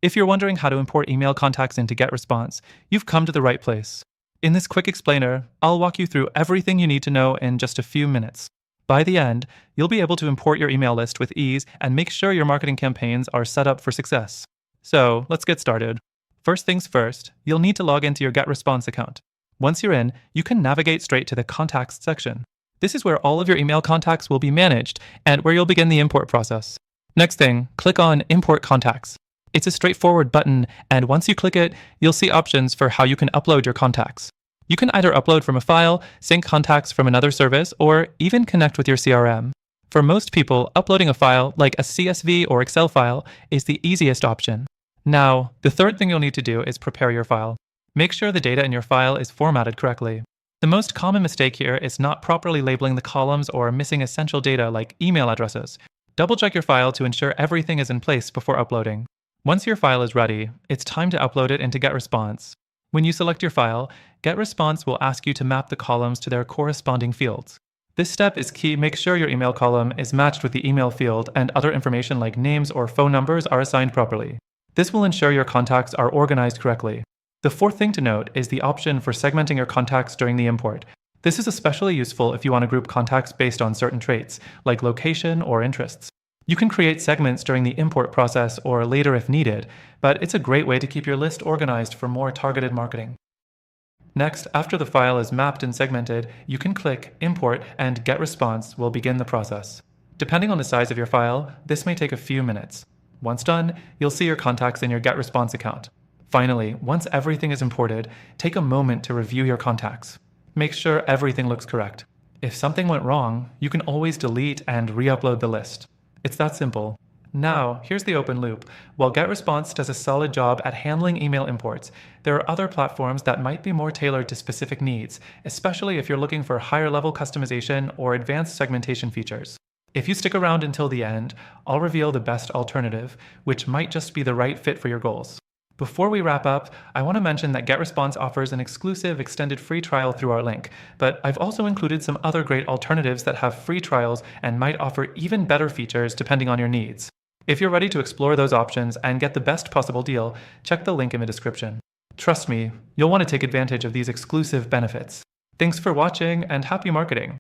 If you're wondering how to import email contacts into GetResponse, you've come to the right place. In this quick explainer, I'll walk you through everything you need to know in just a few minutes. By the end, you'll be able to import your email list with ease and make sure your marketing campaigns are set up for success. So, let's get started. First things first, you'll need to log into your GetResponse account. Once you're in, you can navigate straight to the Contacts section. This is where all of your email contacts will be managed and where you'll begin the import process. Next thing, click on Import Contacts. It's a straightforward button, and once you click it, you'll see options for how you can upload your contacts. You can either upload from a file, sync contacts from another service, or even connect with your CRM. For most people, uploading a file, like a CSV or Excel file, is the easiest option. Now, the third thing you'll need to do is prepare your file. Make sure the data in your file is formatted correctly. The most common mistake here is not properly labeling the columns or missing essential data like email addresses. Double-check your file to ensure everything is in place before uploading. Once your file is ready, it's time to upload it into GetResponse. When you select your file, GetResponse will ask you to map the columns to their corresponding fields. This step is key. Make sure your email column is matched with the email field and other information like names or phone numbers are assigned properly. This will ensure your contacts are organized correctly. The fourth thing to note is the option for segmenting your contacts during the import. This is especially useful if you want to group contacts based on certain traits, like location or interests. You can create segments during the import process or later if needed, but it's a great way to keep your list organized for more targeted marketing. Next, after the file is mapped and segmented, you can click Import and GetResponse will begin the process. Depending on the size of your file, this may take a few minutes. Once done, you'll see your contacts in your GetResponse account. Finally, once everything is imported, take a moment to review your contacts. Make sure everything looks correct. If something went wrong, you can always delete and re-upload the list. It's that simple. Now, here's the open loop. While GetResponse does a solid job at handling email imports, there are other platforms that might be more tailored to specific needs, especially if you're looking for higher-level customization or advanced segmentation features. If you stick around until the end, I'll reveal the best alternative, which might just be the right fit for your goals. Before we wrap up, I want to mention that GetResponse offers an exclusive extended free trial through our link, but I've also included some other great alternatives that have free trials and might offer even better features depending on your needs. If you're ready to explore those options and get the best possible deal, check the link in the description. Trust me, you'll want to take advantage of these exclusive benefits. Thanks for watching and happy marketing!